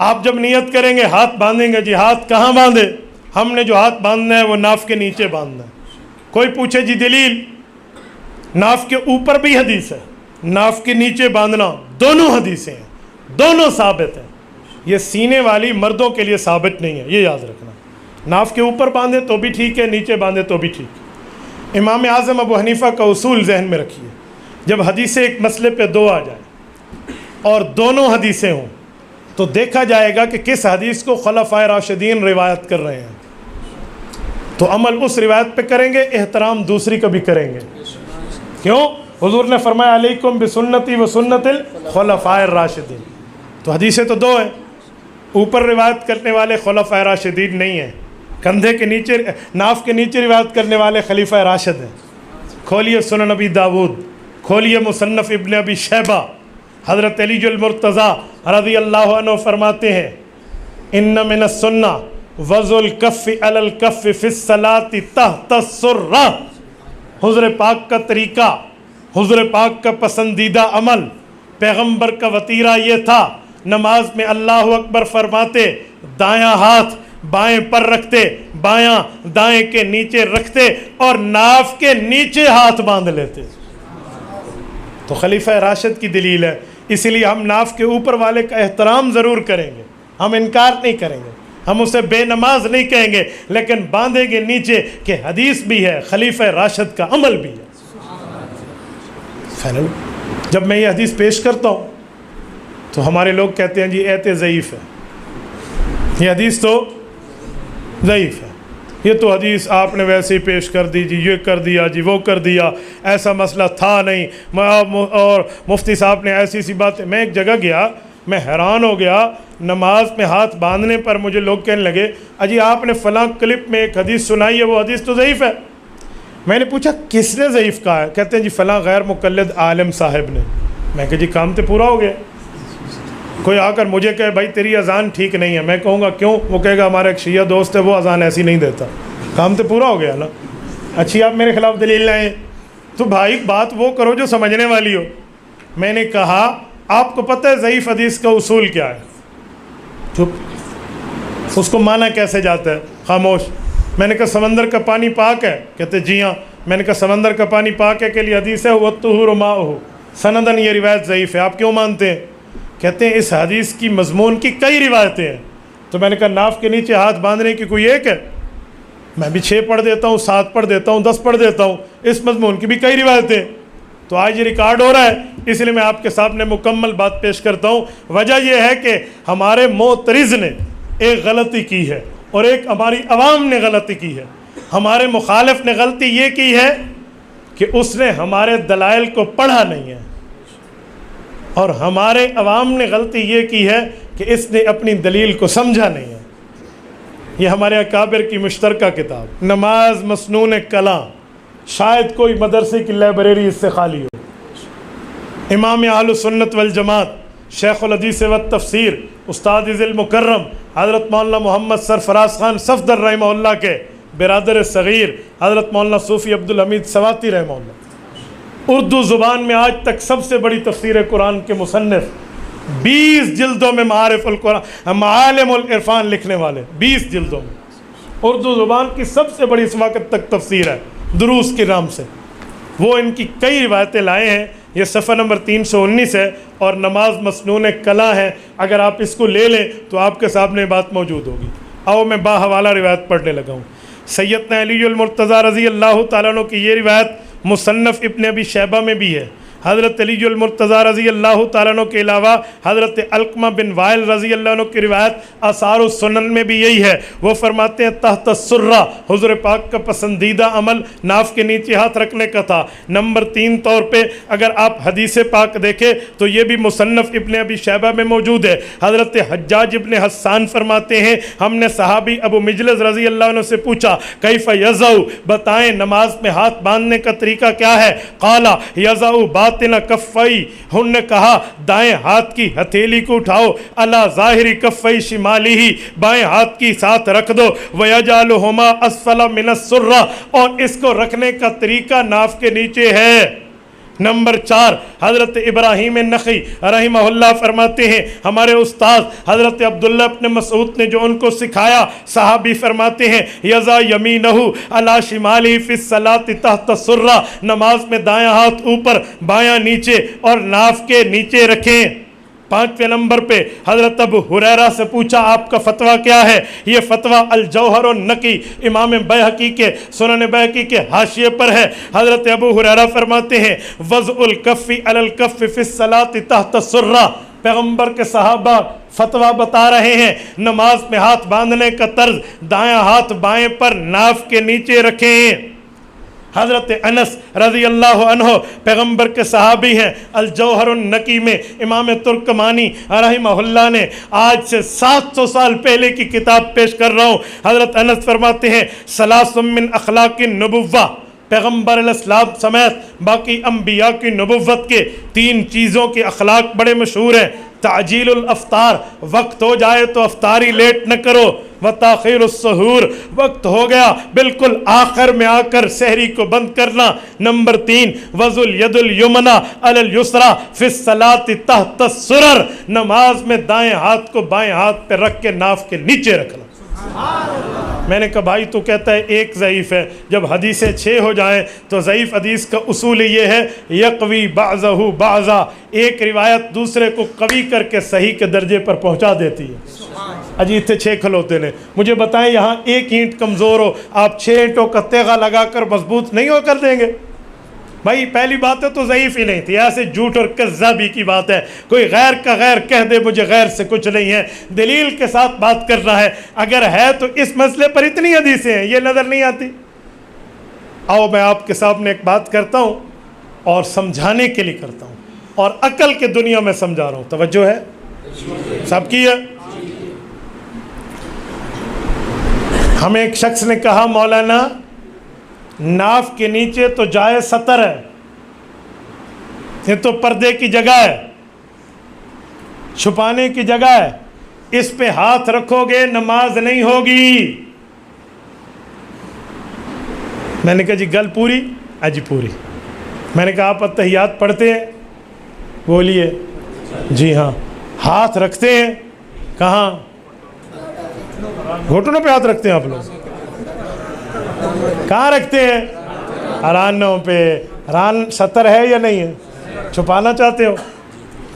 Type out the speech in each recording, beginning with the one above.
آپ جب نیت کریں گے ہاتھ باندھیں گے، جی ہاتھ کہاں باندھے؟ ہم نے جو ہاتھ باندھنا ہے وہ ناف کے نیچے باندھنا ہے۔ کوئی پوچھے جی دلیل، ناف کے اوپر بھی حدیث ہے، ناف کے نیچے باندھنا، دونوں حدیثیں ہیں، دونوں ثابت ہیں۔ یہ سینے والی مردوں کے لیے ثابت نہیں ہے، یہ یاد رکھنا۔ ناف کے اوپر باندھے تو بھی ٹھیک ہے، نیچے باندھے تو بھی ٹھیک ہے۔ امام اعظم ابو حنیفہ کا اصول ذہن میں رکھیے، جب حدیثیں ایک مسئلے پہ دو آ جائیں اور دونوں حدیثیں ہوں تو دیکھا جائے گا کہ کس حدیث کو خلفائے راشدین روایت کر رہے ہیں، تو عمل اس روایت پہ کریں گے، احترام دوسری کا بھی کریں گے۔ کیوں؟ حضور نے فرمایا علیکم بسنتی و سنت الخلفاء الراشدین۔ تو حدیثیں تو دو ہیں، اوپر روایت کرنے والے خلفاء راشدین نہیں ہیں، کندھے کے نیچے ناف کے نیچے روایت کرنے والے خلیفہ راشد ہیں۔ کھولیے سنن نبی داود، کھولیے مصنف ابن ابی شیبہ، حضرت علی المرتضیٰ رضی اللہ عنہ فرماتے ہیں ان من السنہ وضع الکف علی الکف فی الصلاۃ تحت السرہ۔ حضور پاک کا طریقہ، حضور پاک کا پسندیدہ عمل، پیغمبر کا وطیرہ یہ تھا، نماز میں اللہ اکبر فرماتے دایاں ہاتھ بائیں پر رکھتے، بایاں دائیں کے نیچے رکھتے اور ناف کے نیچے ہاتھ باندھ لیتے۔ تو خلیفہ راشد کی دلیل ہے، اسی لیے ہم ناف کے اوپر والے کا احترام ضرور کریں گے، ہم انکار نہیں کریں گے، ہم اسے بے نماز نہیں کہیں گے، لیکن باندھیں گے نیچے کہ حدیث بھی ہے، خلیفہ راشد کا عمل بھی ہے۔ جب میں یہ حدیث پیش کرتا ہوں تو ہمارے لوگ کہتے ہیں جی ایت ضعیف ہے، یہ حدیث تو ضعیف ہے، یہ تو حدیث آپ نے ویسے ہی پیش کر دی جی، یہ کر دیا جی، وہ کر دیا، ایسا مسئلہ تھا نہیں، اور مفتی صاحب نے ایسی سی بات۔ میں ایک جگہ گیا، میں حیران ہو گیا، نماز میں ہاتھ باندھنے پر مجھے لوگ کہنے لگے اجی آپ نے فلاں کلپ میں ایک حدیث سنائی ہے، وہ حدیث تو ضعیف ہے۔ میں نے پوچھا کس نے ضعیف کہا ہے؟ کہتے ہیں جی فلاں غیر مقلد عالم صاحب نے۔ میں کہا جی کام تو پورا ہو گیا۔ کوئی آ کر مجھے کہے بھائی تیری اذان ٹھیک نہیں ہے، میں کہوں گا کیوں؟ وہ کہے گا ہمارا ایک شیعہ دوست ہے وہ اذان ایسی نہیں دیتا۔ کام تو پورا ہو گیا نا۔ اچھی آپ میرے خلاف دلیل لائیں تو بھائی بات وہ کرو جو سمجھنے والی ہو۔ میں نے کہا آپ کو پتہ ہے ضعیف حدیث کا اصول کیا ہے؟ چپ، اس کو مانا کیسے جاتا ہے؟ خاموش۔ میں نے کہا سمندر کا پانی پاک ہے؟ کہتے جی ہاں۔ میں نے کہا سمندر کا پانی پاک ہے کے لیے حدیث ہے وَالطُّهُورُ مَاؤُهُ، سندن یہ روایت ضعیف ہے، آپ کیوں مانتے ہیں؟ کہتے ہیں اس حدیث کی مضمون کی کئی روایتیں ہیں۔ تو میں نے کہا ناف کے نیچے ہاتھ باندھنے کی کوئی ایک ہے؟ میں بھی 6 پڑھ دیتا ہوں، 7 پڑھ دیتا ہوں، 10 پڑھ دیتا ہوں، اس مضمون کی بھی کئی روایتیں۔ تو آج یہ ریکارڈ ہو رہا ہے، اس لیے میں آپ کے سامنے مکمل بات پیش کرتا ہوں۔ وجہ یہ ہے کہ ہمارے معترض نے ایک غلطی کی ہے اور ایک ہماری عوام نے غلطی کی ہے۔ ہمارے مخالف نے غلطی یہ کی ہے کہ اس نے ہمارے دلائل کو پڑھا نہیں ہے، اور ہمارے عوام نے غلطی یہ کی ہے کہ اس نے اپنی دلیل کو سمجھا نہیں ہے۔ یہ ہمارے اکابر کی مشترکہ کتاب نماز مسنون کلاں، شاید کوئی مدرسے کی لائبریری اس سے خالی ہو۔ امام اہل سنت والجماعت شیخ الحدیث والتفسیر استاد ذی المکرم حضرت مولانا محمد سرفراز خان صفدر رحمہ اللہ کے برادر صغیر حضرت مولانا صوفی عبدالحمید سواتی رحمہ اللہ، اردو زبان میں آج تک سب سے بڑی تفسیر قرآن کے مصنف، 20 جلدوں میں معارف القرآن معالم العرفان لکھنے والے، 20 جلدوں میں اردو زبان کی سب سے بڑی اس وقت تک تفسیر ہے دروس کے نام سے۔ وہ ان کی کئی روایتیں لائے ہیں، یہ صفحہ نمبر 319 ہے اور نماز مسنون کلاں ہے۔ اگر آپ اس کو لے لیں تو آپ کے سامنے بات موجود ہوگی۔ آؤ میں باحوالہ روایت پڑھنے لگا ہوں۔ سیدنا علی المرتضیٰ رضی اللہ تعالیٰ عنہ کی یہ روایت مصنف ابن ابی شیبہ میں بھی ہے۔ حضرت علی المرتضیٰ رضی اللہ تعالیٰ عنہ کے علاوہ حضرت علقمہ بن وائل رضی اللہ عنہ کی روایت آثار السنن میں بھی یہی ہے۔ وہ فرماتے ہیں تحت السرہ، حضور پاک کا پسندیدہ عمل ناف کے نیچے ہاتھ رکھنے کا تھا۔ نمبر 3 طور پہ اگر آپ حدیث پاک دیکھیں تو یہ بھی مصنف ابن ابی شیبہ میں موجود ہے۔ حضرت حجاج ابن حسان فرماتے ہیں ہم نے صحابی ابو مجلس رضی اللہ عنہ سے پوچھا کیف یضع، بتائیں نماز میں ہاتھ باندھنے کا طریقہ کیا ہے؟ قال یضع باطن کفئی، ہن نے کہا دائیں ہاتھ کی ہتھیلی کو اٹھاؤ، الا ظاہری کفئی شمالی ہی، بائیں ہاتھ کی ساتھ رکھ دو، ویجعلہما اسفل من السرہ، اور اس کو رکھنے کا طریقہ ناف کے نیچے ہے۔ نمبر 4 حضرت ابراہیم نخعی رحمہ اللہ فرماتے ہیں ہمارے استاد حضرت عبداللہ ابن مسعود نے جو ان کو سکھایا، صحابی فرماتے ہیں یضع یمینہ علی شمالہ فی الصلاۃ تحت السرہ، نماز میں دایاں ہاتھ اوپر بایاں نیچے اور ناف کے نیچے رکھیں۔ 5ویں نمبر پہ حضرت ابو ہریرہ سے پوچھا آپ کا فتویٰ کیا ہے؟ یہ فتویٰ الجوہر النقی امام بیہقی کے سنن بیہقی کے حاشیے پر ہے۔ حضرت ابو ہریرہ فرماتے ہیں وضع الکف علی الکف فی الصلاۃ تحت السرہ، پیغمبر کے صحابہ فتویٰ بتا رہے ہیں نماز میں ہاتھ باندھنے کا طرز دایاں ہاتھ بائیں پر ناف کے نیچے رکھیں۔ حضرت انس رضی اللہ عنہ پیغمبر کے صحابی ہیں، الجوہر النقی میں امام ترکمانی رحمہ اللہ نے آج سے 700 سال پہلے کی کتاب پیش کر رہا ہوں۔ حضرت انس فرماتے ہیں ثلاث من اخلاق النبوہ، پیغمبر علیہ السلام سمیت باقی انبیاء کی نبوت کے 3 چیزوں کے اخلاق بڑے مشہور ہیں۔ تعجیل الافطار، وقت ہو جائے تو افطاری لیٹ نہ کرو، وتاخیر السحور، وقت ہو گیا بالکل آخر میں آ کر سحری کو بند کرنا۔ نمبر 3 وضع الید الیمنی علی الیسری فی الصلاۃ تحت السرر، نماز میں دائیں ہاتھ کو بائیں ہاتھ پہ رکھ کے ناف کے نیچے رکھنا۔ میں نے کہا بھائی تو کہتا ہے ایک ضعیف ہے، جب حدیثیں 6 ہو جائیں تو ضعیف حدیث کا اصول یہ ہے یقوی بعضہ بعضا، ایک روایت دوسرے کو قوی کر کے صحیح کے درجے پر پہنچا دیتی ہے۔ اجی اتنے 6 کھلوتے نے، مجھے بتائیں یہاں ایک اینٹ کمزور ہو، آپ 6 اینٹوں کا تیغہ لگا کر مضبوط نہیں ہو کر دیں گے؟ بھائی پہلی بات ہے تو ضعیف ہی نہیں تھی، ایسے جھوٹ اور کذابی کی بات ہے، کوئی غیر کا غیر کہہ دے مجھے غیر سے کچھ نہیں ہے، دلیل کے ساتھ بات کرنا ہے، اگر ہے تو اس مسئلے پر اتنی حدیثیں ہیں یہ نظر نہیں آتی۔ آؤ میں آپ کے سامنے ایک بات کرتا ہوں اور سمجھانے کے لیے کرتا ہوں، اور عقل کے دنیا میں سمجھا رہا ہوں، توجہ ہے سب کی ہے۔ ہمیں ایک شخص نے کہا مولانا ناف کے نیچے تو جائے سطر ہے، یہ تو پردے کی جگہ ہے، چھپانے کی جگہ ہے، اس پہ ہاتھ رکھو گے نماز نہیں ہوگی۔ میں نے کہا جی گل پوری؟ جی پوری۔ میں نے کہا آپ اتحیات پڑھتے ہیں؟ بولیے جی ہاں۔ ہاتھ رکھتے ہیں کہاں؟ گھٹنوں پہ ہاتھ رکھتے ہیں آپ لوگ؟ کہاں رکھتے ہیں؟ رانوں پہ۔ ران سطر ہے یا نہیں ہے؟ چھپانا چاہتے ہو؟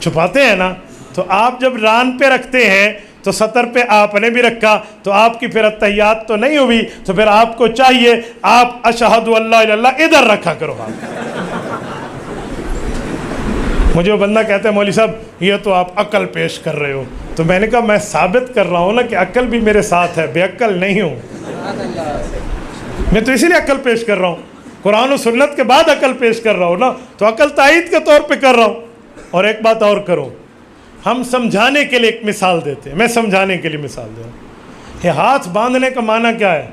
چھپاتے ہیں نا، تو آپ جب ران پہ رکھتے ہیں تو سطر پہ آپ نے بھی رکھا، تو آپ کی پھر اتحیات تو نہیں ہوئی، تو پھر آپ کو چاہیے آپ اشہد ان لا الہ الا اللہ ادھر رکھا کرو۔ مجھے وہ بندہ کہتا ہے مولوی صاحب یہ تو آپ عقل پیش کر رہے ہو، تو میں نے کہا میں ثابت کر رہا ہوں نا کہ عقل بھی میرے ساتھ ہے، بے عقل نہیں ہوں میں، تو اسی لیے عقل پیش کر رہا ہوں، قرآن و سنت کے بعد عقل پیش کر رہا ہوں نا، تو عقل تائید کے طور پہ کر رہا ہوں۔ اور ایک بات اور کروں، ہم سمجھانے کے لیے ایک مثال دیتے ہیں، میں سمجھانے کے لیے مثال دے رہا ہوں۔ یہ ہاتھ باندھنے کا معنی کیا ہے؟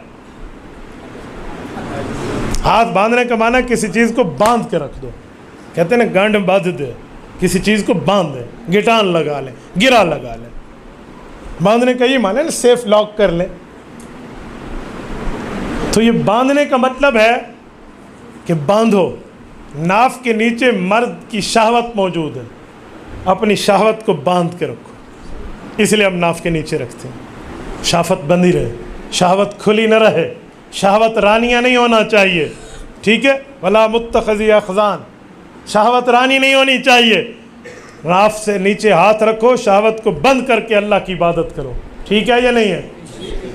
ہاتھ باندھنے کا معنی کسی چیز کو باندھ کے رکھ دو، کہتے ہیں نا گانڈ باندھ دے، کسی چیز کو باندھ دے، گٹان لگا لیں، گرا لگا لیں، باندھنے کا یہ معنی ہے نا سیف لاک کر لیں۔ تو یہ باندھنے کا مطلب ہے کہ باندھو، ناف کے نیچے مرد کی شہوت موجود ہے، اپنی شہوت کو باندھ کے رکھو، اس لیے ہم ناف کے نیچے رکھتے ہیں، شہوت بندھی رہے، شہوت کھلی نہ رہے، شہوت رانیاں نہیں ہونا چاہیے، ٹھیک ہے؟ ولا متخذی اخذان، شہوت رانی نہیں ہونی چاہیے، ناف سے نیچے ہاتھ رکھو، شہوت کو بند کر کے اللہ کی عبادت کرو، ٹھیک ہے یا نہیں ہے؟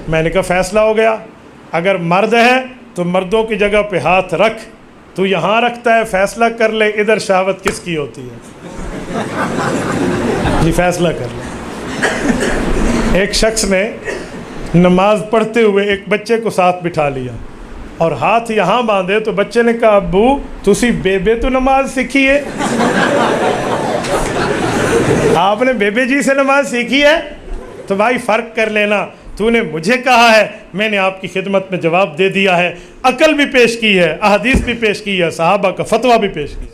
میں نے کہا فیصلہ ہو گیا، اگر مرد ہے تو مردوں کی جگہ پہ ہاتھ رکھ، تو یہاں رکھتا ہے فیصلہ کر لے ادھر شہوت کس کی ہوتی ہے، جی فیصلہ کر لے۔ ایک شخص نے نماز پڑھتے ہوئے ایک بچے کو ساتھ بٹھا لیا اور ہاتھ یہاں باندھے، تو بچے نے کہا ابو تسی بیبے تو نماز سیکھی ہے، آپ نے بیبے جی سے نماز سیکھی ہے؟ تو بھائی فرق کر لینا، تو نے مجھے کہا ہے، میں نے آپ کی خدمت میں جواب دے دیا ہے، عقل بھی پیش کی ہے، احادیث بھی پیش کی ہے، صحابہ کا فتویٰ بھی پیش کی ہے۔